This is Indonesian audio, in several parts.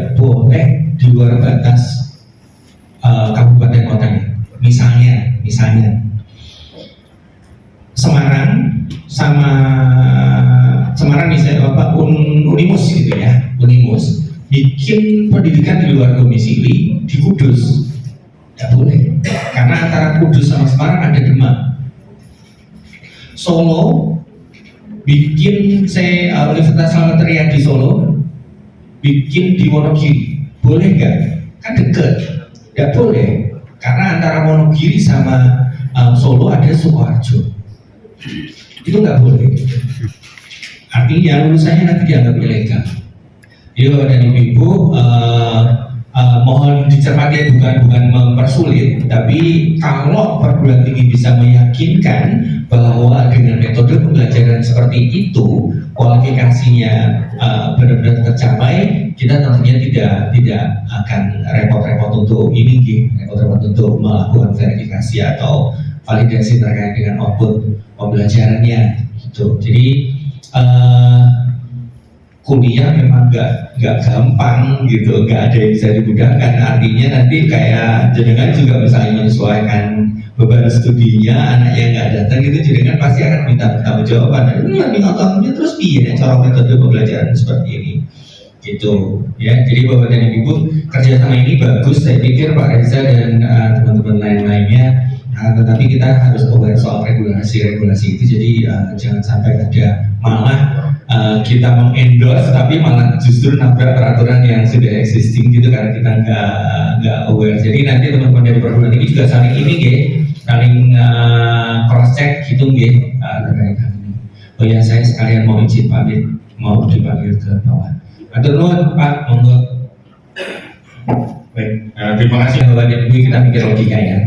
tidak boleh di luar batas kabupaten kotanya. Misalnya Semarang misalnya Unimus gitu ya, Unimus bikin pendidikan di luar domisili di Kudus, tidak boleh, karena antara Kudus sama Semarang ada Demak. Solo bikin Universitas Salvateria di Solo, bikin di Wonogiri, boleh nggak? Kan deket, nggak boleh, karena antara Wonogiri sama Solo ada Sukoharjo, itu nggak boleh. Artinya lulusannya nanti dianggap ilegal. Yo, dan ibu mohon dicermati, bukan mempersulit, tapi kalau perguruan tinggi bisa meyakinkan bahwa dengan metode pembelajaran seperti itu kualifikasinya benar-benar tercapai, kita tentunya tidak akan repot-repot untuk repot-repot untuk melakukan verifikasi atau validasi terkait dengan output pembelajarannya gitu. Jadi kuliah memang nggak gampang gitu, nggak ada yang bisa dimudahkan. Artinya nanti kayak jenengan juga misalnya menyesuaikan beban studinya, anaknya nggak datang gitu, jenengan pasti akan minta jawaban. Ini learning outcome-nya terus piye cara metode pembelajaran seperti ini gitu ya. Jadi Bapak dan Ibu, kerjasama ini bagus, saya pikir Pak Reza dan teman-teman lain-lainnya. Tetapi kita harus aware soal regulasi itu. Jadi jangan sampai ada malah kita mengendorse tapi malah justru nabrak peraturan yang sudah existing gitu, karena kita nggak aware. Jadi nanti teman-teman dari perguruan tinggi juga saling saling cross check gitu terkait hal ini. Oh ya, saya sekalian mau izin pamit, mau dipanggil ke bawah. Atur nuhun Pak, monggo. Baik, terima kasih Bapak dan Ibu. Kita mikir logika ya.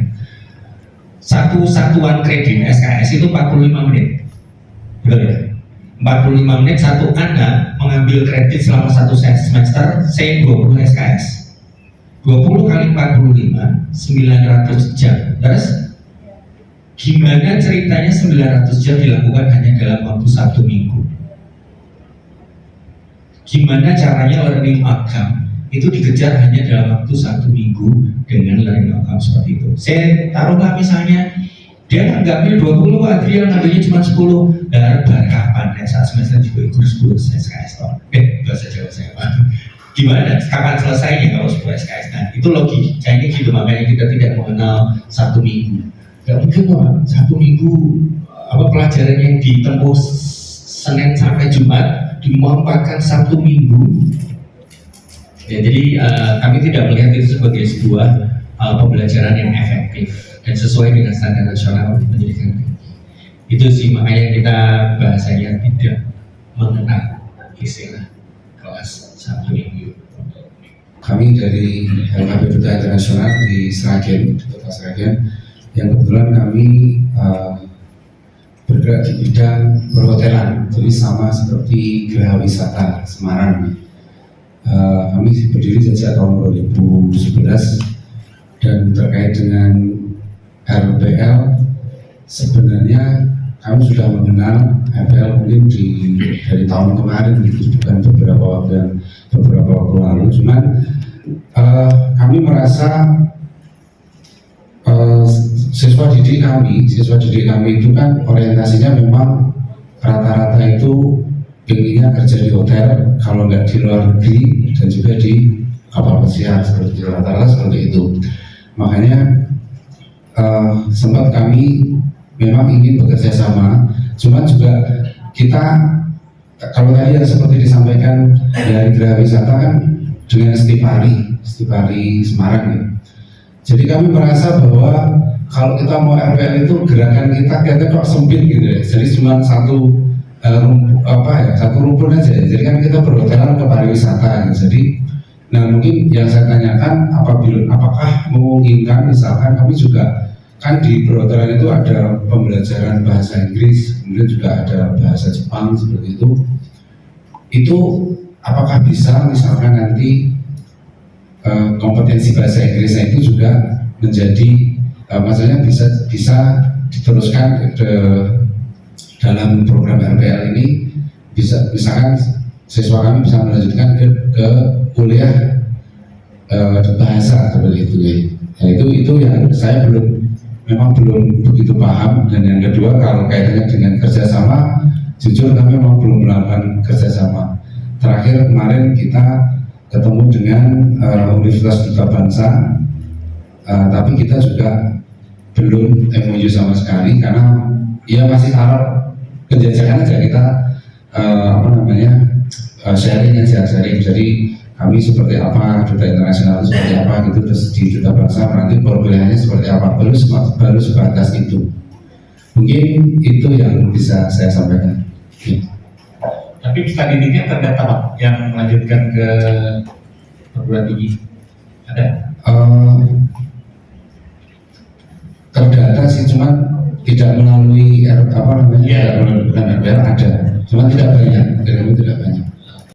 Satu satuan kredit SKS itu 45 menit, betul ya? 45 menit satu anak mengambil kredit selama satu semester, saya 20 SKS. 20 kali 45, 900 jam. Terus gimana ceritanya 900 jam dilakukan hanya dalam waktu 1 minggu? Gimana caranya learning outcome itu dikejar hanya dalam waktu 1 minggu dengan learning outcome seperti itu? Saya taruhlah misalnya dia ngambil 20, Adrian ngambilnya cuma 10. Bar kapan ya, saat semester juga ikut 10 SKS toh. Bahasa Jawa saya gimana, kapan selesainya kalau 10 SKS? Nah itu logikanya gitu, makanya kita tidak mengenal 1 minggu. Gak mungkin Pak, 1 minggu pelajaran yang ditempuh Senin sampai Jumat dimanfaatkan 1 minggu. Ya, jadi kami tidak melihat itu sebagai sebuah pembelajaran yang efektif dan sesuai dengan standar nasional pendidikan. Itu sih makanya kita bahasanya tidak mengenal istilah kelas 1 minggu. Kami dari LKP Duta Internasional di Sragen, di Kota Sragen, yang kebetulan kami bergerak di bidang perhotelan, jadi sama seperti Geraha Wisata Semarang. Kami berdiri sejak tahun 2011 dan terkait dengan RPL, sebenarnya kami sudah mengenal RPL mungkin dari tahun kemarin, bukan beberapa waktu lalu. Cuman kami merasa siswa didik kami itu kan orientasinya memang rata-rata itu pengennya kerja di hotel, kalau nggak di luar negeri, dan juga di kapal pesiar, seperti rata-rata seperti itu. Makanya sempat kami memang ingin bekerja sama, cuma juga kita kalau tadi yang seperti disampaikan dari Geraha Wisata kan dengan Stipari Semarang ya. Jadi kami merasa bahwa kalau kita mau RPL itu gerakan kita kok sempit gitu ya. Jadi cuma satu rumpun aja. Jadi kan kita berhotelan ke pariwisata. Jadi, nah mungkin yang saya tanyakan apakah memungkinkan misalkan kami juga kan di perhotelan itu ada pembelajaran bahasa Inggris, kemudian juga ada bahasa Jepang seperti itu. Itu apakah bisa misalkan nanti kompetensi bahasa Inggrisnya itu juga menjadi maksudnya bisa diteruskan ke dalam program RPL ini, bisa misalkan siswa kami bisa melanjutkan ke kuliah gitu ya. Ya, itu yang saya memang belum begitu paham. Dan yang kedua, kalau kaitannya dengan kerjasama, jujur kami memang belum melakukan kerjasama. Terakhir kemarin kita ketemu dengan Universitas Duta Bangsa, tapi kita juga belum MOU sama sekali karena ya masih taraf penjajakan aja kita sharing aja. Jadi kami seperti apa, duta internasional itu seperti apa gitu, terus di Duta Bangsa nanti perkuliahannya seperti apa, baru sebatas itu. Mungkin itu yang bisa saya sampaikan. Tapi studi didiknya terdata Pak yang melanjutkan ke perguruan tinggi ada? Terdata sih, cuman tidak melalui tidak melalui RPL ada, cuma tidak banyak, tidak banyak.